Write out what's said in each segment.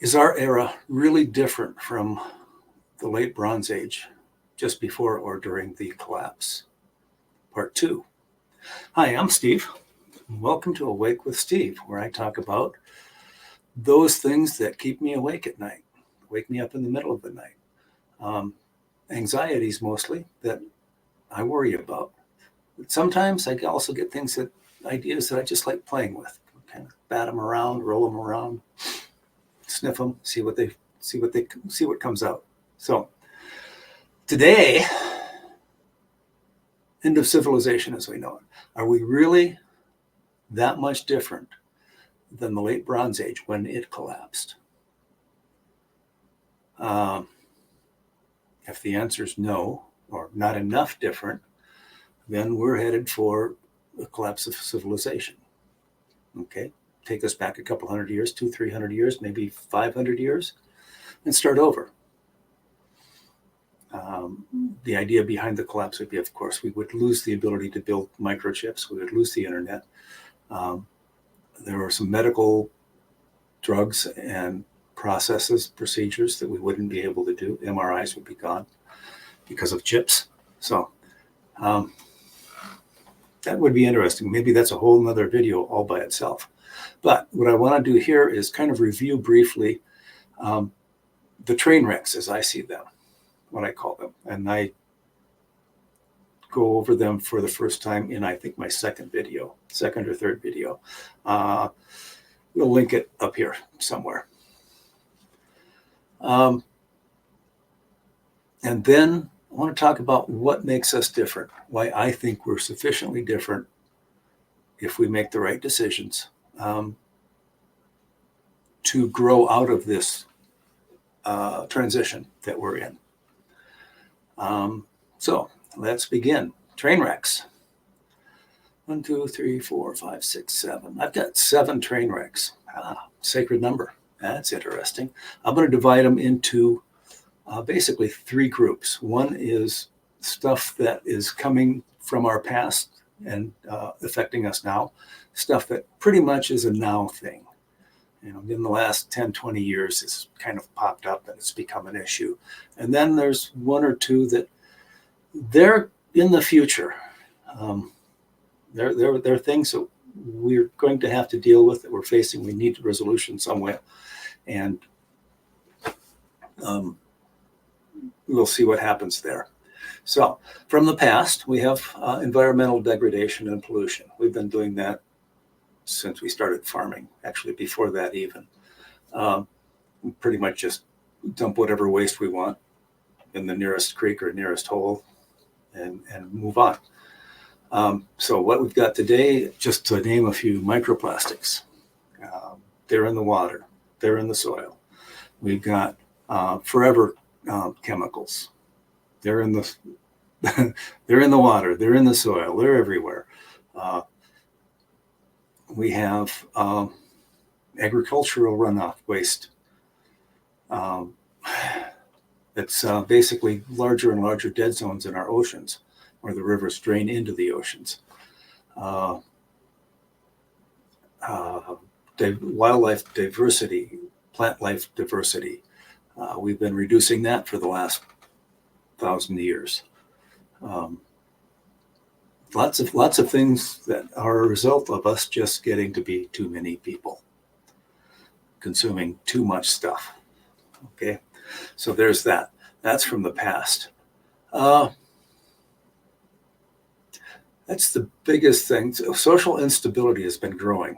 Is our era really different from the late Bronze Age, just before or during the collapse? Part 2. Hi, I'm Steve. Welcome to Awake with Steve, where I talk about those things that keep me awake at night, wake me up in the middle of the night. Anxieties mostly that I worry about. But sometimes I also get ideas that I just like playing with. Kind of bat them around, roll them around, sniff them, see what comes out. So today, end of civilization as we know it. Are we really that much different than the late Bronze Age when it collapsed? If the answer is no, or not enough different, then we're headed for a collapse of civilization. Okay, take us back a couple hundred years, 200-300 years, maybe 500 years, and start over. The idea behind the collapse would be, of course, we would lose the ability to build microchips. We would lose the internet. There were some medical drugs and procedures that we wouldn't be able to do. MRIs would be gone because of chips. So that would be interesting. Maybe that's a whole nother video all by itself. But what I want to do here is kind of review briefly the train wrecks as I see them, what I call them. And I go over them for the first time in, I think, my second or third video. We'll link it up here somewhere. And then I want to talk about what makes us different, why I think we're sufficiently different if we make the right decisions to grow out of this transition that we're in. So let's begin. Train wrecks. 1, 2, 3, 4, 5, 6, 7. I've got 7 train wrecks. Sacred number. That's interesting. I'm going to divide them into basically 3 groups. One is stuff that is coming from our past and affecting us now. Stuff that pretty much is a now thing. You know, in the last 10, 20 years, it's kind of popped up and it's become an issue. And then there's 1 or 2 that they're in the future. They're things that we're going to have to deal with, that we're facing. We need a resolution somewhere. And we'll see what happens there. So from the past, we have environmental degradation and pollution. We've been doing that since we started farming, actually before that even. We pretty much just dump whatever waste we want in the nearest creek or nearest hole and move on. So what we've got today, just to name a few, microplastics. They're in the water, they're in the soil. We've got forever chemicals. They're in the they're in the water, they're in the soil, they're everywhere. We have agricultural runoff waste. It's basically larger and larger dead zones in our oceans, where the rivers drain into the oceans. Wildlife diversity, plant life diversity. We've been reducing that for the last 1,000 years. Lots of things that are a result of us just getting to be too many people, consuming too much stuff. Okay, so there's that. That's from the past. That's the biggest thing. Social instability has been growing.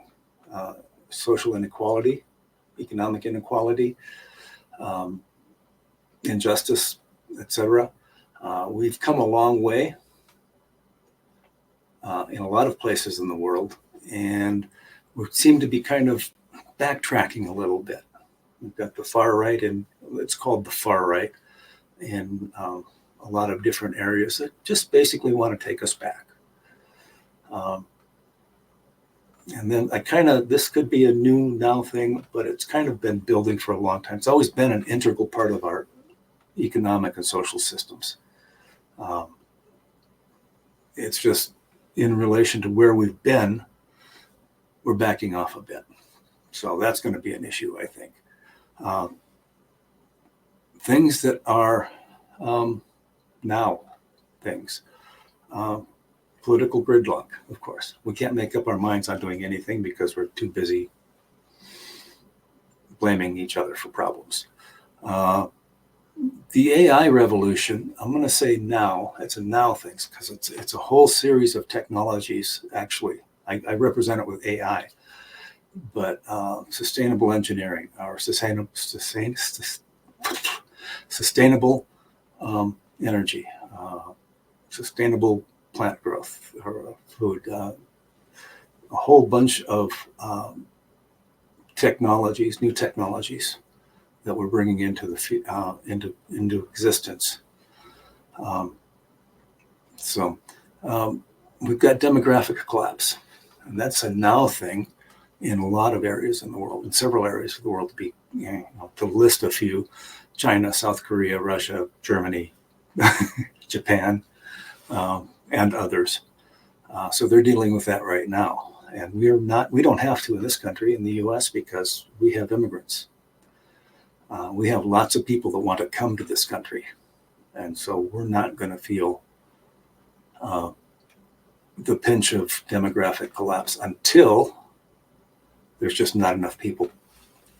Social inequality, economic inequality, injustice, etc. We've come a long way in a lot of places in the world, and we seem to be kind of backtracking a little bit. We've got the far right, and it's called the far right, in a lot of different areas that just basically want to take us back. And then this could be a new now thing, but it's kind of been building for a long time. It's always been an integral part of our economic and social systems. It's just in relation to where we've been, we're backing off a bit. So that's going to be an issue, I think. Uh, things that are now things. Political gridlock, of course. We can't make up our minds on doing anything because we're too busy blaming each other for problems. The AI revolution, I'm going to say now, it's a now thing because it's a whole series of technologies, actually. I represent it with AI, but sustainable engineering or sustainable energy, sustainable plant growth or food, a whole bunch of technologies, new technologies that we're bringing into into existence. We've got demographic collapse, and that's a now thing in a lot of areas in the world, in several areas of the world. To list a few: China, South Korea, Russia, Germany, Japan, and others. So they're dealing with that right now, and we don't have to in this country, in the U.S., because we have immigrants. We have lots of people that want to come to this country, and so we're not going to feel the pinch of demographic collapse until there's just not enough people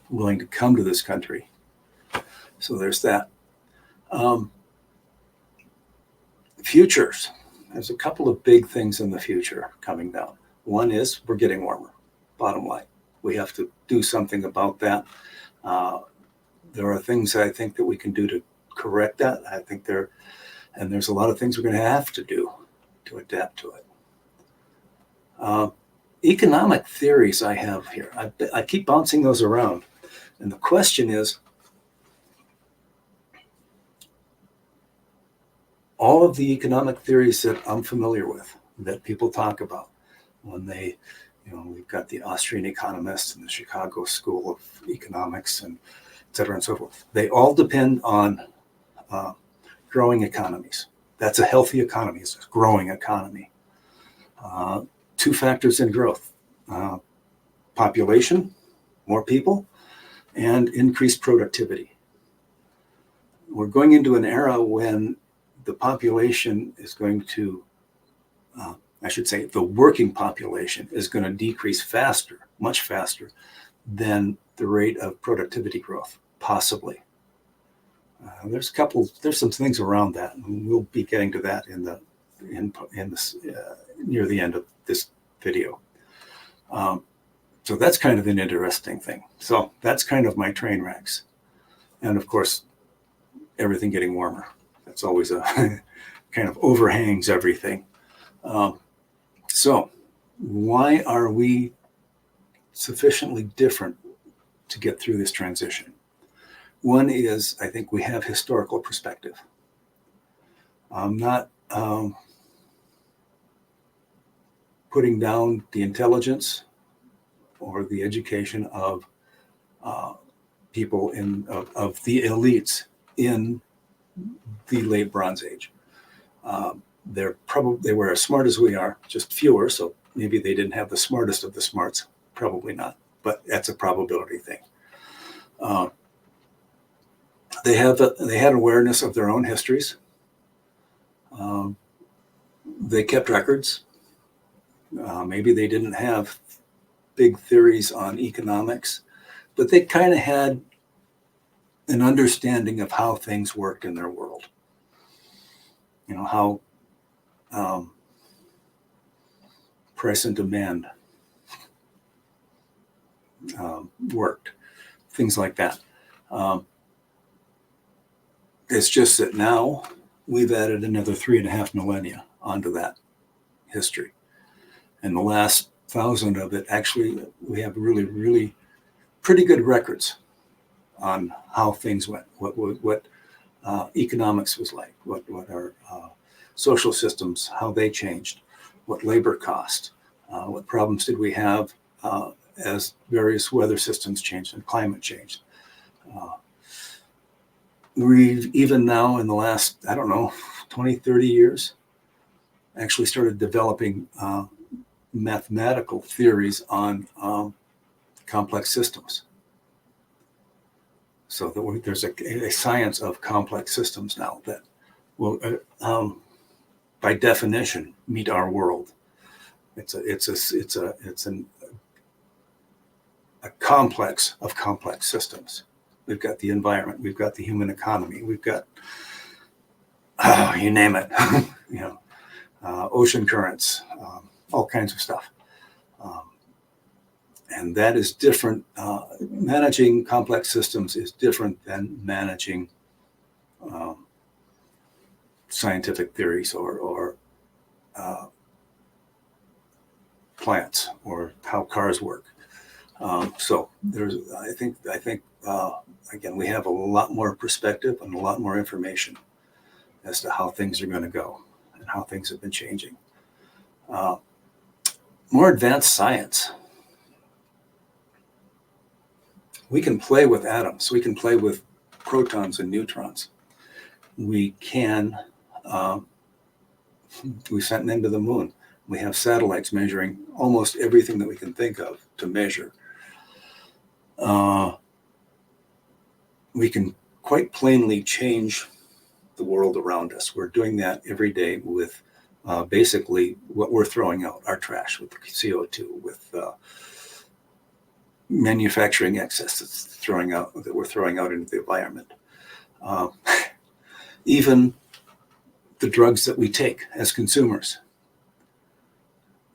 willing to come to this country. So there's that. Futures. There's a couple of big things in the future coming down. One is we're getting warmer, bottom line. We have to do something about that. There are things that I think that we can do to correct that. And there's a lot of things we're going to have to do to adapt to it. Economic theories I have here. I keep bouncing those around. And the question is, all of the economic theories that I'm familiar with, that people talk about when we've got the Austrian economists and the Chicago School of Economics and et cetera and so forth. They all depend on growing economies. That's a healthy economy. It's a growing economy. Two factors in growth: population, more people, and increased productivity. We're going into an era when the population is going to, the working population is going to decrease faster, much faster than the rate of productivity growth, possibly. There's some things around that, and we'll be getting to that near the end of this video. So that's kind of an interesting thing. So that's kind of my train wrecks. And of course, everything getting warmer. That's always a kind of overhangs everything. So why are we sufficiently different to get through this transition? One is, I think we have historical perspective. I'm not putting down the intelligence or the education of people of the elites in the late Bronze Age. They were as smart as we are, just fewer. So maybe they didn't have the smartest of the smarts. Probably not, but that's a probability thing. They had awareness of their own histories. They kept records. Maybe they didn't have big theories on economics, but they kind of had an understanding of how things worked in their world. How price and demand worked, things like that. It's just that now we've added another 3.5 millennia onto that history. And the last 1,000 of it, actually, we have really, really pretty good records on how things went, what economics was like, what our social systems, how they changed, what labor cost, what problems did we have as various weather systems changed and climate changed. We've even now in the last, 20, 30 years, actually started developing mathematical theories on complex systems. So that there's a science of complex systems now that will, by definition, meet our world. It's a complex of complex systems. We've got the environment, we've got the human economy, we've got, you name it, ocean currents, all kinds of stuff. And that is different. Managing complex systems is different than managing scientific theories or plants or how cars work. So I think again, we have a lot more perspective and a lot more information as to how things are going to go and how things have been changing. More advanced science. We can play with atoms. We can play with protons and neutrons. We can, we sent men to the moon. We have satellites measuring almost everything that we can think of to measure. We can quite plainly change the world around us. We're doing that every day with basically what we're throwing out, our trash, with CO2, with manufacturing excess that we're throwing out into the environment. Even the drugs that we take as consumers.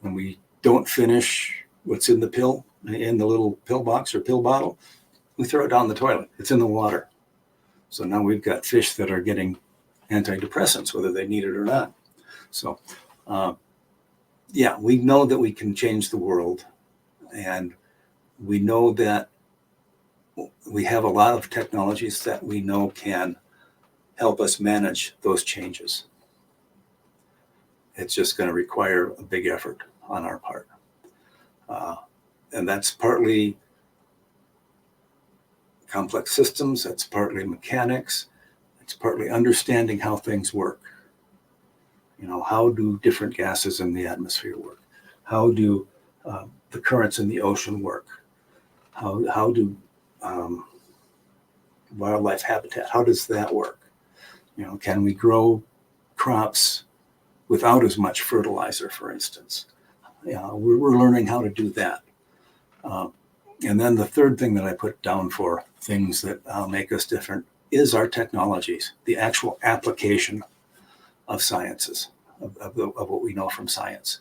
When we don't finish what's in the pill, in the little pill box or pill bottle, we throw it down the toilet. It's in the water. So now we've got fish that are getting antidepressants, whether they need it or not. So, we know that we can change the world, and we know that we have a lot of technologies that we know can help us manage those changes. It's just going to require a big effort on our part. And that's partly complex systems, that's partly mechanics, it's partly understanding how things work. How do different gases in the atmosphere work? How do the currents in the ocean work? How do wildlife habitat, how does that work? Can we grow crops without as much fertilizer, for instance? We're learning how to do that. And then the third thing that I put down for things that make us different is our technologies, the actual application of sciences, of what we know from science.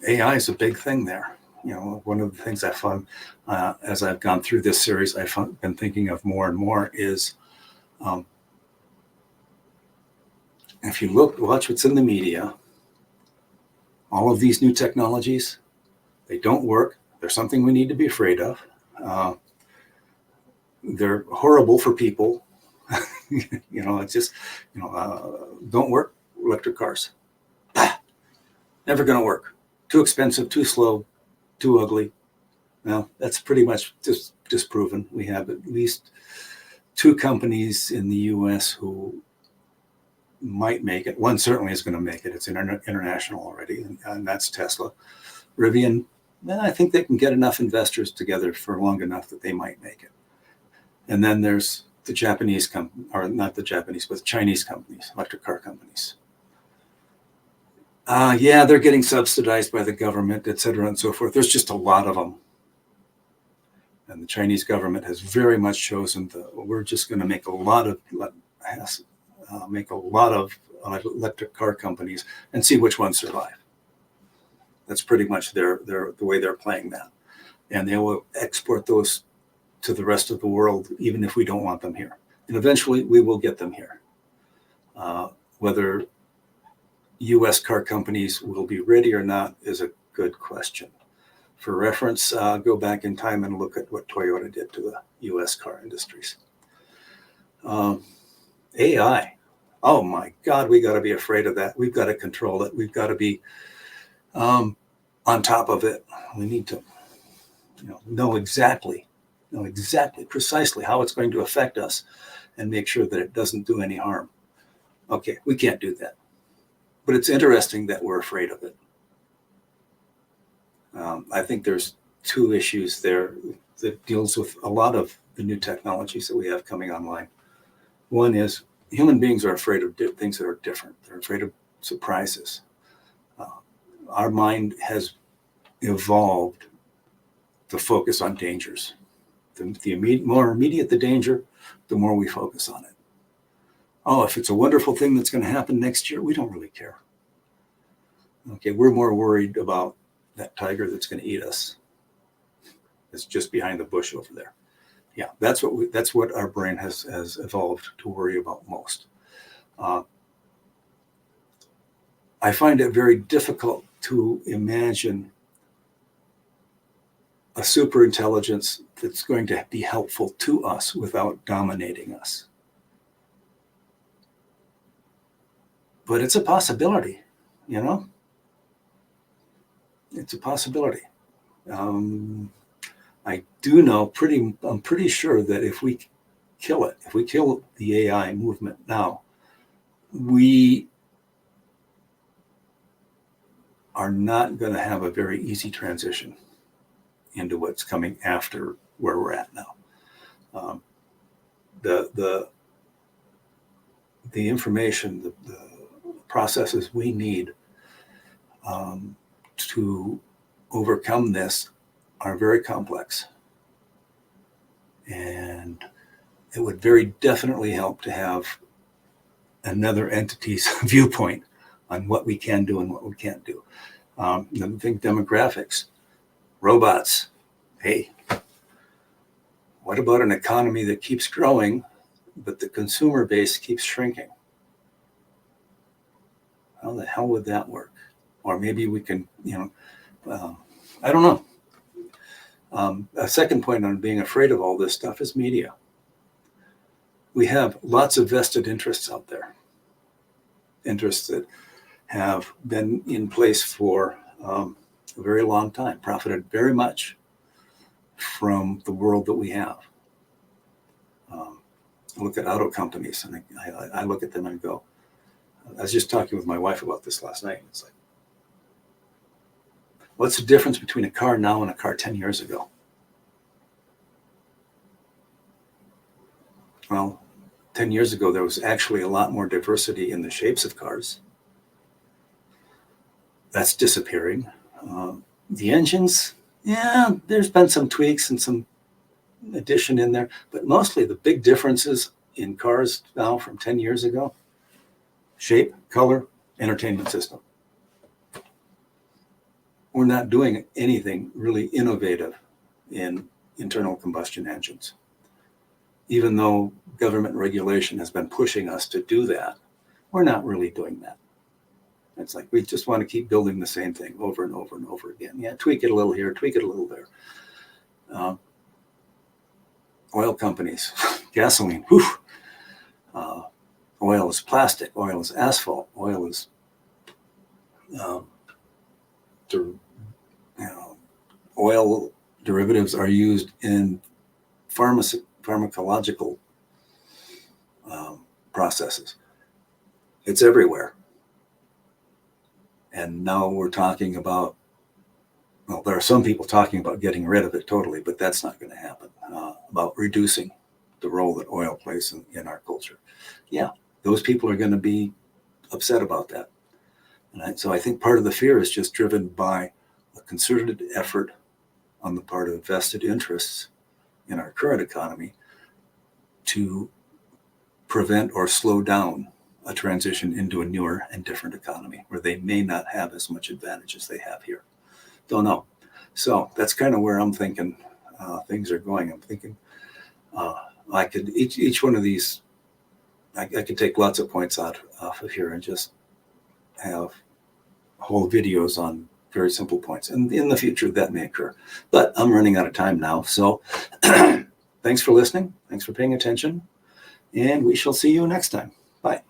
AI is a big thing there. One of the things I found as I've gone through this series, I've been thinking of more and more is if you watch what's in the media, all of these new technologies, they don't work. They're something we need to be afraid of. They're horrible for people. It's just, don't work. Electric cars. Never going to work. Too expensive, too slow, too ugly. Well, that's pretty much just disproven. We have at least 2 companies in the U.S. who might make it. One certainly is going to make it. It's international already, and that's Tesla. Rivian, I think they can get enough investors together for long enough that they might make it. And then there's the Japanese or not the Japanese, but the Chinese companies, electric car companies. They're getting subsidized by the government, et cetera, and so forth. There's just a lot of them. And the Chinese government has very much chosen we're just going to make a lot of electric car companies and see which ones survive. That's pretty much the way they're playing that. And they will export those to the rest of the world, even if we don't want them here. And eventually we will get them here. Whether U.S. car companies will be ready or not is a good question. For reference, go back in time and look at what Toyota did to the U.S. car industries. AI. Oh my God, we got to be afraid of that. We've got to control it. We've got to be on top of it. We need to know exactly, precisely how it's going to affect us and make sure that it doesn't do any harm. Okay, we can't do that. But it's interesting that we're afraid of it. I think there's two issues there that deals with a lot of the new technologies that we have coming online. One is human beings are afraid of things that are different. They're afraid of surprises. Our mind has evolved to focus on dangers. The more immediate the danger, the more we focus on it. Oh, if it's a wonderful thing that's going to happen next year, we don't really care. Okay, we're more worried about that tiger that's going to eat us. It's just behind the bush over there. Yeah, that's what our brain has evolved to worry about most. I find it very difficult to imagine a super intelligence that's going to be helpful to us without dominating us. But it's a possibility, you know? It's a possibility. I do know I'm pretty sure that if we kill the AI movement now, we are not going to have a very easy transition into what's coming after where we're at now. The information, the processes we need to overcome this are very complex. And it would very definitely help to have another entity's viewpoint on what we can do and what we can't do. Think demographics, robots. Hey, what about an economy that keeps growing, but the consumer base keeps shrinking? How the hell would that work? Or maybe we can, I don't know. A second point on being afraid of all this stuff is media. We have lots of vested interests out there, interests that have been in place for a very long time, profited very much from the world that we have. Look at auto companies, and I look at them and go, I was just talking with my wife about this last night. It's like, what's the difference between a car now and a car 10 years ago? Well, 10 years ago, there was actually a lot more diversity in the shapes of cars. That's disappearing. The engines, yeah, there's been some tweaks and some addition in there, but mostly the big differences in cars now from 10 years ago: shape, color, entertainment system. We're not doing anything really innovative in internal combustion engines. Even though government regulation has been pushing us to do that, we're not really doing that. It's like we just want to keep building the same thing over and over and over again. Yeah, tweak it a little here, tweak it a little there. Oil companies, gasoline, whew. Oil is plastic, oil is asphalt, oil is oil derivatives are used in pharmacological processes. It's everywhere. And now we're talking about, well, there are some people talking about getting rid of it totally, but that's not going to happen, about reducing the role that oil plays in our culture. Yeah, those people are going to be upset about that. And so I think part of the fear is just driven by a concerted effort on the part of vested interests in our current economy to prevent or slow down a transition into a newer and different economy where they may not have as much advantage as they have here. Don't know. So that's kind of where I'm thinking things are going. I'm thinking I could each one of these, I could take lots of points off of here and just have whole videos on very simple points. And in the future, that may occur. But I'm running out of time now. So thanks for listening. Thanks for paying attention. And we shall see you next time. Bye.